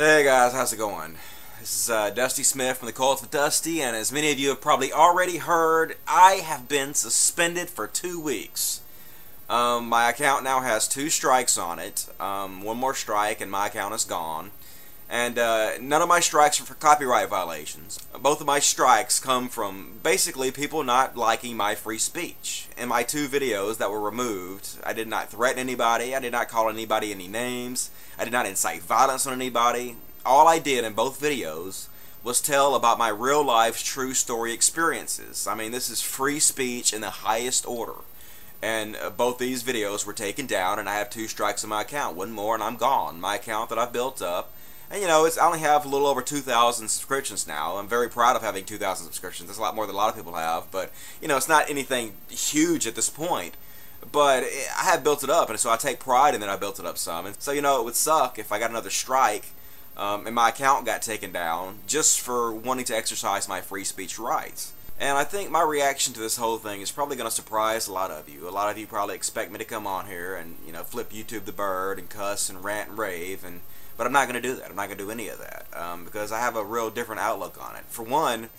Hey guys, how's it going? This is Dusty Smith from the Cult of Dusty, and as many of you have probably already heard, I have been suspended for 2 weeks. My account now has 2 strikes on it. One more strike and my account is gone. And none of my strikes are for copyright violations. Both of my strikes come from basically people not liking my free speech. In my 2 videos that were removed, I did not threaten anybody, I did not call anybody any names, I did not incite violence on anybody. All I did in both videos was tell about my real life true story experiences. I mean, this is free speech in the highest order. And both these videos were taken down, and I have 2 strikes on my account. One more and I'm gone. My account that I've built up. And you know, I only have a little over 2,000 subscriptions now. I'm very proud of having 2,000 subscriptions. That's a lot more than a lot of people have. But, you know, it's not anything huge at this point. But I have built it up, and so I take pride in that I built it up some. And so, you know, it would suck if I got another strike and my account got taken down just for wanting to exercise my free speech rights. And I think my reaction to this whole thing is probably going to surprise a lot of you. A lot of you probably expect me to come on here and, you know, flip YouTube the bird and cuss and rant and rave, but I'm not going to do that. I'm not going to do any of that because I have a real different outlook on it. For one,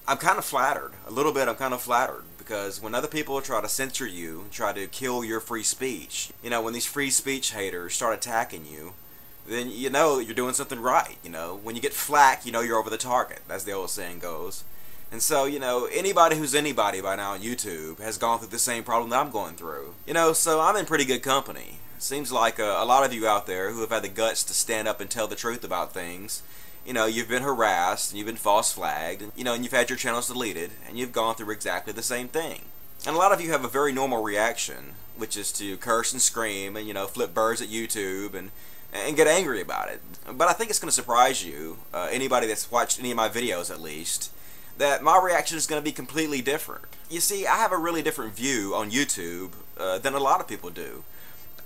I'm kind of flattered. A little bit I'm kind of flattered because when other people try to censor you, try to kill your free speech, you know, when these free speech haters start attacking you, then you know you're doing something right. You know, when you get flack, you know you're over the target, as the old saying goes. And so, you know, anybody who's anybody by now on YouTube has gone through the same problem that I'm going through. You know, so I'm in pretty good company. Seems like a lot of you out there who have had the guts to stand up and tell the truth about things, you know, you've been harassed and you've been false flagged, and, you know, and you've had your channels deleted, and you've gone through exactly the same thing. And a lot of you have a very normal reaction, which is to curse and scream and, you know, flip birds at YouTube and get angry about it. But I think it's going to surprise you, anybody that's watched any of my videos at least, that my reaction is going to be completely different. You see, I have a really different view on YouTube than a lot of people do.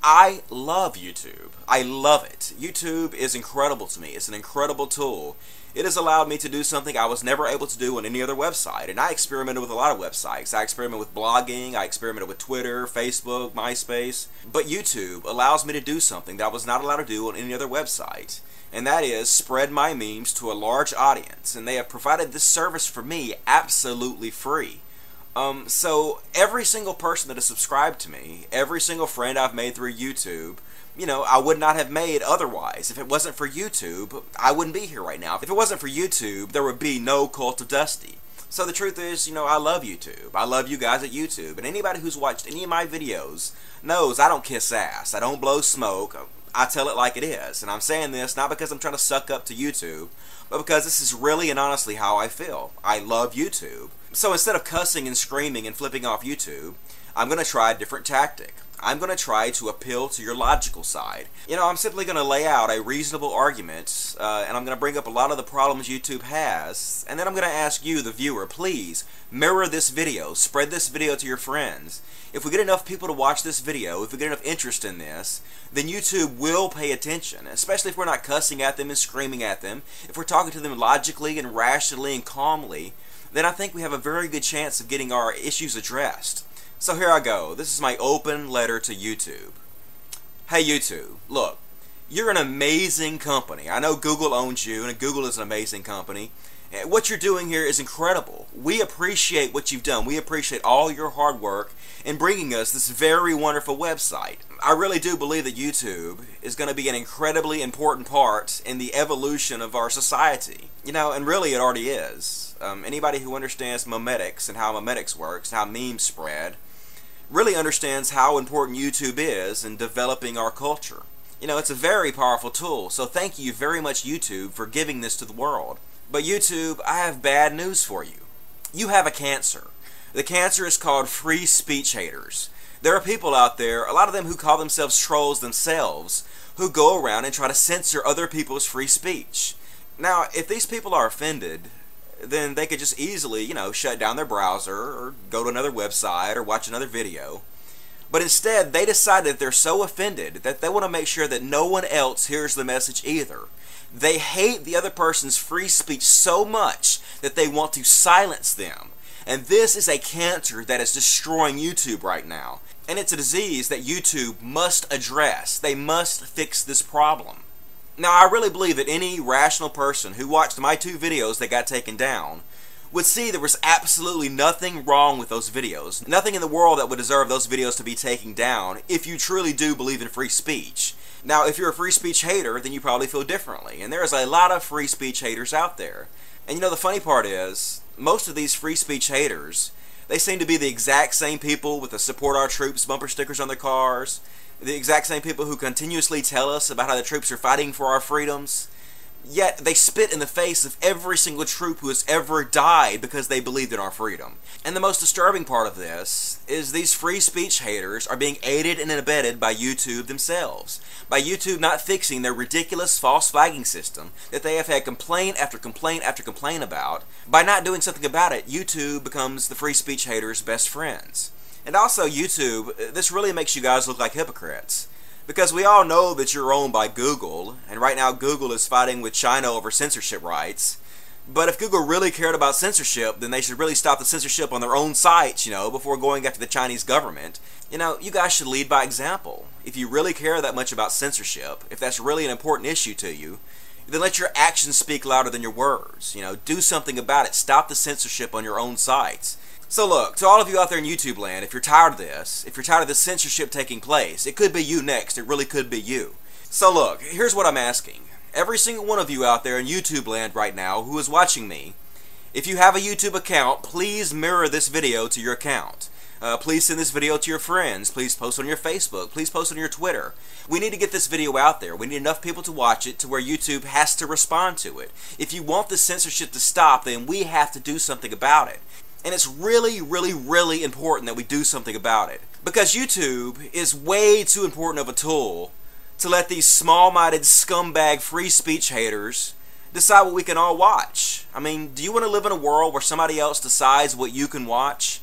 I love YouTube. I love it. YouTube is incredible to me. It's an incredible tool. It has allowed me to do something I was never able to do on any other website. And I experimented with a lot of websites. I experimented with blogging. I experimented with Twitter, Facebook, MySpace. But YouTube allows me to do something that I was not allowed to do on any other website. And that is spread my memes to a large audience. And they have provided this service for me absolutely free. So every single person that has subscribed to me, every single friend I've made through YouTube, you know, I would not have made otherwise. If it wasn't for YouTube, I wouldn't be here right now. If it wasn't for YouTube, there would be no Cult of Dusty. So the truth is, you know, I love YouTube. I love you guys at YouTube. And anybody who's watched any of my videos knows I don't kiss ass. I don't blow smoke. I tell it like it is. And I'm saying this not because I'm trying to suck up to YouTube, but because this is really and honestly how I feel. I love YouTube. So instead of cussing and screaming and flipping off YouTube, I'm going to try a different tactic. I'm going to try to appeal to your logical side. You know, I'm simply going to lay out a reasonable argument, and I'm going to bring up a lot of the problems YouTube has, and then I'm going to ask you, the viewer, please mirror this video, spread this video to your friends. If we get enough people to watch this video, if we get enough interest in this, then YouTube will pay attention, especially if we're not cussing at them and screaming at them. If we're talking to them logically and rationally and calmly, then I think we have a very good chance of getting our issues addressed. So here I go. This is my open letter to YouTube. Hey YouTube, look, you're an amazing company. I know Google owns you, and Google is an amazing company. What you're doing here is incredible. We appreciate what you've done. We appreciate all your hard work in bringing us this very wonderful website. I really do believe that YouTube is going to be an incredibly important part in the evolution of our society. You know, and really it already is. Anybody who understands memetics and how memetics works, how memes spread, really understands how important YouTube is in developing our culture. You know, it's a very powerful tool, so thank you very much YouTube for giving this to the world. But YouTube, I have bad news for you. You have a cancer. The cancer is called free speech haters. There are people out there, a lot of them who call themselves trolls themselves, who go around and try to censor other people's free speech. Now, if these people are offended, then they could just easily, you know, shut down their browser or go to another website or watch another video. But instead, they decide that they're so offended that they want to make sure that no one else hears the message either. They hate the other person's free speech so much that they want to silence them. And this is a cancer that is destroying YouTube right now. And it's a disease that YouTube must address. They must fix this problem. Now, I really believe that any rational person who watched my 2 videos that got taken down would see there was absolutely nothing wrong with those videos. Nothing in the world that would deserve those videos to be taken down if you truly do believe in free speech. Now, if you're a free speech hater, then you probably feel differently. And there's a lot of free speech haters out there. And you know, the funny part is, most of these free speech haters, they seem to be the exact same people with the Support Our Troops bumper stickers on their cars, the exact same people who continuously tell us about how the troops are fighting for our freedoms. Yet they spit in the face of every single troop who has ever died because they believed in our freedom. And the most disturbing part of this is these free speech haters are being aided and abetted by YouTube themselves. By YouTube not fixing their ridiculous false flagging system that they have had complaint after complaint after complaint about. By not doing something about it, YouTube becomes the free speech haters' best friends. And also YouTube, this really makes you guys look like hypocrites. Because we all know that you're owned by Google, and right now Google is fighting with China over censorship rights. But if Google really cared about censorship, then they should really stop the censorship on their own sites, before going after the Chinese government. You guys should lead by example. If you really care that much about censorship, if that's really an important issue to you, then let your actions speak louder than your words. Do something about it. Stop the censorship on your own sites. So look, to all of you out there in YouTube land, if you're tired of this, if you're tired of this censorship taking place, it could be you next. It really could be you. So look, here's what I'm asking. Every single one of you out there in YouTube land right now who is watching me, if you have a YouTube account, please mirror this video to your account. Please send this video to your friends. Please post on your Facebook. Please post on your Twitter. We need to get this video out there. We need enough people to watch it to where YouTube has to respond to it. If you want the censorship to stop, then we have to do something about it. And it's really, really, really important that we do something about it. Because YouTube is way too important of a tool to let these small-minded scumbag free speech haters decide what we can all watch. I mean, do you want to live in a world where somebody else decides what you can watch?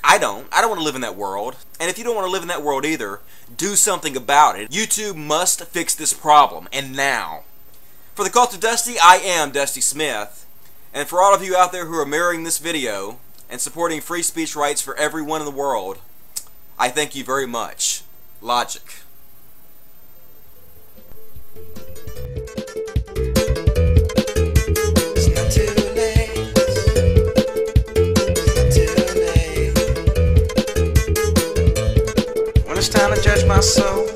I don't. I don't want to live in that world. And if you don't want to live in that world either, do something about it. YouTube must fix this problem, and now. For the Cult of Dusty, I am Dusty Smith. And for all of you out there who are mirroring this video and supporting free speech rights for everyone in the world, I thank you very much. Logic. It's not too late. It's not too late. When it's time to judge my soul,